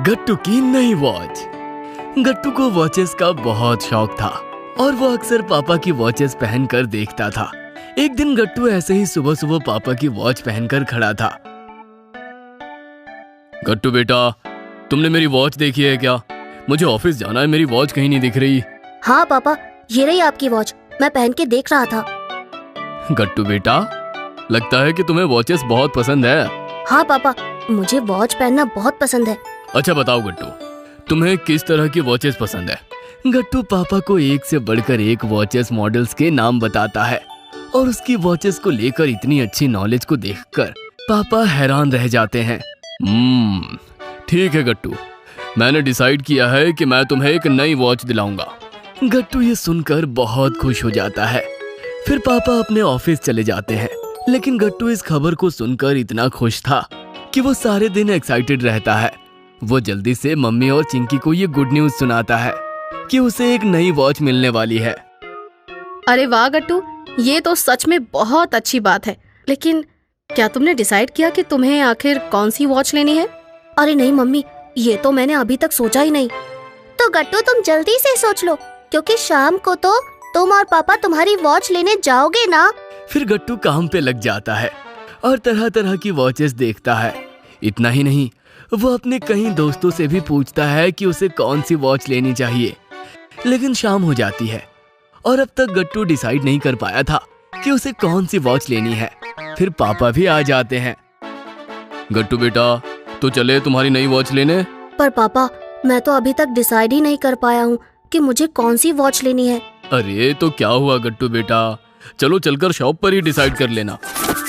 गट्टू की नई वॉच। गट्टू को वॉचेस का बहुत शौक था और वो अक्सर पापा की वॉचेस पहनकर देखता था। एक दिन गट्टू ऐसे ही सुबह सुबह पापा की वॉच पहनकर खड़ा था। गट्टू बेटा, तुमने मेरी वॉच देखी है क्या? मुझे ऑफिस जाना है, मेरी वॉच कहीं नहीं दिख रही। हाँ पापा, ये रही आपकी वॉच, मैं पहन के देख रहा था। गट्टू बेटा, लगता है कि तुम्हें वॉचेस बहुत पसंद है। हाँ पापा, मुझे वॉच पहनना बहुत पसंद है। अच्छा बताओ गट्टू, तुम्हें किस तरह की वॉचेस पसंद है? गट्टू पापा को एक से बढ़कर एक वॉचेस मॉडल्स के नाम बताता है और उसकी वॉचेस को लेकर इतनी अच्छी नॉलेज को देखकर पापा हैरान रह जाते हैं। ठीक है गट्टू, मैंने डिसाइड किया है कि मैं तुम्हें एक नई वॉच दिलाऊंगा। गट्टू ये सुनकर बहुत खुश हो जाता है। फिर पापा अपने ऑफिस चले जाते हैं, लेकिन गट्टू इस खबर को सुनकर इतना खुश था कि वो सारे दिन एक्साइटेड रहता है। वो जल्दी से मम्मी और चिंकी को ये गुड न्यूज सुनाता है कि उसे एक नई वॉच मिलने वाली है। अरे वाह गट्टू, ये तो सच में बहुत अच्छी बात है। लेकिन क्या तुमने डिसाइड किया कि तुम्हें आखिर कौन सी वॉच लेनी है? अरे नहीं मम्मी, ये तो मैंने अभी तक सोचा ही नहीं। तो गट्टू तुम जल्दी से सोच लो, क्योंकि शाम को तो तुम और पापा तुम्हारी वॉच लेने जाओगे ना। फिर गट्टू काम पे लग जाता है और तरह तरह की वॉचेस देखता है। इतना ही नहीं, वो अपने कई दोस्तों से भी पूछता है कि उसे कौन सी वॉच लेनी चाहिए। लेकिन शाम हो जाती है और अब तक गट्टू डिसाइड नहीं कर पाया था कि उसे कौन सी वॉच लेनी है। फिर पापा भी आ जाते हैं। गट्टू बेटा, तो चले तुम्हारी नई वॉच लेने। पर पापा, मैं तो अभी तक डिसाइड ही नहीं कर पाया हूँ कि मुझे कौन सी वॉच लेनी है। अरे तो क्या हुआ गट्टू बेटा, चलो चलकर शॉप पर ही डिसाइड कर लेना।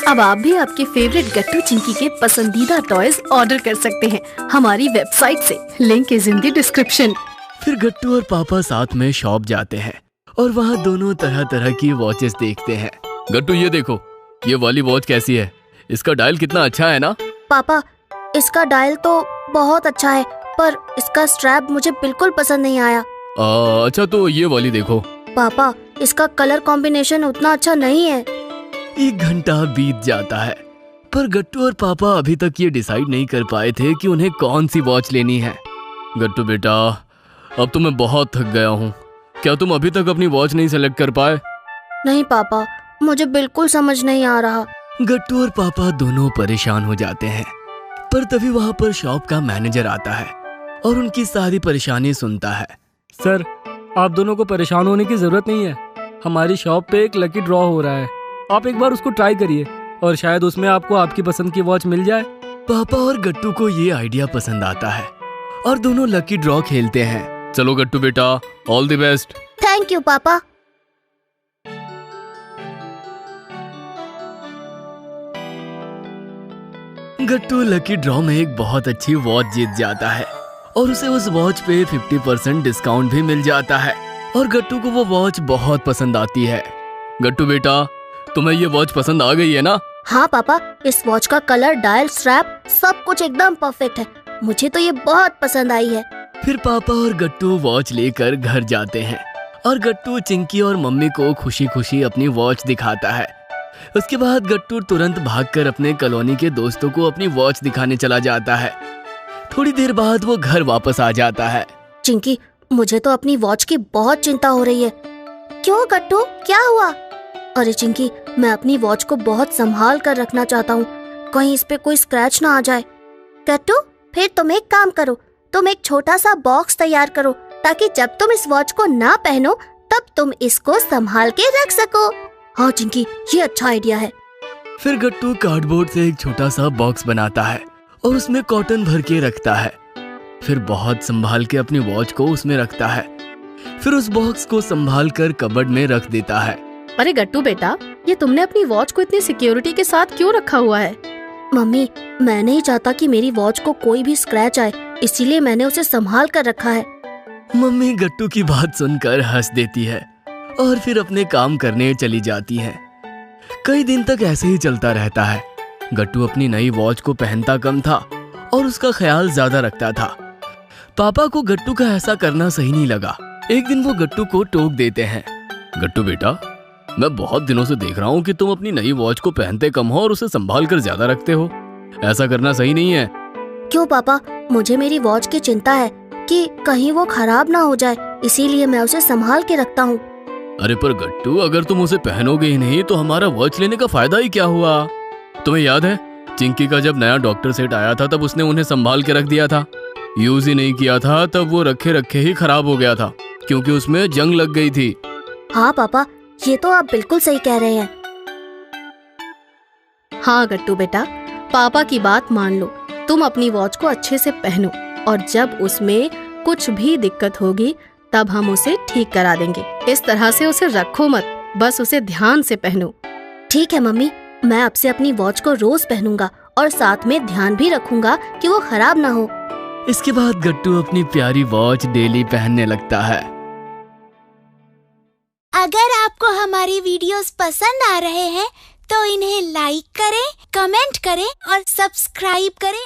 अब आप भी आपके फेवरेट गट्टू चिंकी के पसंदीदा टॉयज ऑर्डर कर सकते हैं हमारी वेबसाइट से। Link is in the description. फिर गट्टू और पापा साथ में शॉप जाते हैं और वहाँ दोनों तरह तरह की वॉचेस देखते हैं। गट्टू ये देखो, ये वाली वॉच कैसी है? इसका डायल कितना अच्छा है ना? पापा, इसका डायल तो बहुत अच्छा है, पर इसका स्ट्रैप मुझे बिल्कुल पसंद नहीं आया। अच्छा तो ये वाली देखो। पापा, इसका कलर कॉम्बिनेशन उतना अच्छा नहीं है। 1 घंटा बीत जाता है, पर गट्टू और पापा अभी तक ये डिसाइड नहीं कर पाए थे कि उन्हें कौन सी वॉच लेनी है। गट्टू बेटा, अब तो मैं बहुत थक गया हूँ। क्या तुम अभी तक अपनी वॉच नहीं सेलेक्ट कर पाए? नहीं पापा, मुझे बिल्कुल समझ नहीं आ रहा। गट्टू और पापा दोनों परेशान हो जाते हैं, पर तभी वहाँ पर शॉप का मैनेजर आता है और उनकी सारी परेशानी सुनता है। सर, आप दोनों को परेशान होने की जरूरत नहीं है। हमारी शॉप पे एक लकी ड्रॉ हो रहा है, आप एक बार उसको ट्राई करिए और शायद उसमें आपको आपकी पसंद की वॉच मिल जाए। पापा और गट्टू को ये आइडिया पसंद आता है और दोनों लकी ड्रॉ खेलते हैं। चलो गट्टू बेटा, all the best. Thank you पापा। गट्टू लकी ड्रॉ में एक बहुत अच्छी वॉच जीत जाता है और उसे उस वॉच पे 50% डिस्काउंट भी मिल जाता है और गट्टू को वो वॉच बहुत पसंद आती है। गट्टू बेटा, तुम्हें ये वॉच पसंद आ गई है ना? हाँ पापा, इस वॉच का कलर, डायल, स्ट्रैप सब कुछ एकदम परफेक्ट है। मुझे तो ये बहुत पसंद आई है। फिर पापा और गट्टू वॉच लेकर घर जाते हैं और गट्टू चिंकी और मम्मी को खुशी खुशी अपनी वॉच दिखाता है। उसके बाद गट्टू तुरंत भागकर अपने कॉलोनी के दोस्तों को अपनी वॉच दिखाने चला जाता है। थोड़ी देर बाद वो घर वापस आ जाता है। चिंकी, मुझे तो अपनी वॉच की बहुत चिंता हो रही है। क्यों गट्टू, क्या हुआ? अरे चिंकी, मैं अपनी वॉच को बहुत संभाल कर रखना चाहता हूँ, कहीं इस पे कोई स्क्रैच ना आ जाए। गट्टू, फिर तुम एक काम करो, तुम एक छोटा सा बॉक्स तैयार करो ताकि जब तुम इस वॉच को ना पहनो तब तुम इसको संभाल के रख सको। हाँ चिंकी, ये अच्छा आइडिया है। फिर गट्टू कार्डबोर्ड से एक छोटा सा बॉक्स बनाता है और उसमें कॉटन भर के रखता है। फिर बहुत संभाल के अपनी वॉच को उसमें रखता है। फिर उस बॉक्स को संभाल कर कबर्ड में रख देता है। अरे गट्टू बेटा, ये तुमने अपनी वॉच को इतनी सिक्योरिटी के साथ क्यों रखा हुआ है? मम्मी, मैं नहीं चाहता कि मेरी वॉच को कोई भी स्क्रैच आए, इसीलिए मैंने उसे संभाल कर रखा है। मम्मी गट्टू की बात सुनकर हंस देती है और फिर अपने काम करने चली जाती है। कई दिन तक ऐसे ही चलता रहता है। गट्टू अपनी नई वॉच को पहनता कम था और उसका ख्याल ज्यादा रखता था। पापा को गट्टू का ऐसा करना सही नहीं लगा। एक दिन वो गट्टू को टोक देते हैं। गट्टू बेटा, मैं बहुत दिनों से देख रहा हूँ कि तुम अपनी नई वॉच को पहनते कम हो और उसे संभाल कर ज्यादा रखते हो। ऐसा करना सही नहीं है। क्यों पापा, मुझे मेरी वॉच की चिंता है कि कहीं वो खराब ना हो जाए, इसीलिए मैं उसे संभाल के रखता हूँ। अरे पर गट्टू, अगर तुम उसे पहनोगे ही नहीं तो हमारा वॉच लेने का फायदा ही क्या हुआ? तुम्हें याद है चिंकी का जब नया डॉक्टर सेट आया था तब उसने उन्हें संभाल के रख दिया था। यूज ही नहीं किया था तब वो रखे रखे ही खराब हो गया था क्योंकि उसमें जंग लग गई थी। हाँ पापा, ये तो आप बिल्कुल सही कह रहे हैं। हाँ गट्टू बेटा, पापा की बात मान लो, तुम अपनी वॉच को अच्छे से पहनो और जब उसमें कुछ भी दिक्कत होगी तब हम उसे ठीक करा देंगे। इस तरह से उसे रखो मत, बस उसे ध्यान से पहनो। ठीक है मम्मी, मैं अब से अपनी वॉच को रोज पहनूंगा और साथ में ध्यान भी रखूंगा कि वो खराब ना हो। इसके बाद गट्टू अपनी प्यारी वॉच डेली पहनने लगता है। अगर आपको हमारी वीडियोस पसंद आ रहे हैं तो इन्हें लाइक करें, कमेंट करें और सब्सक्राइब करें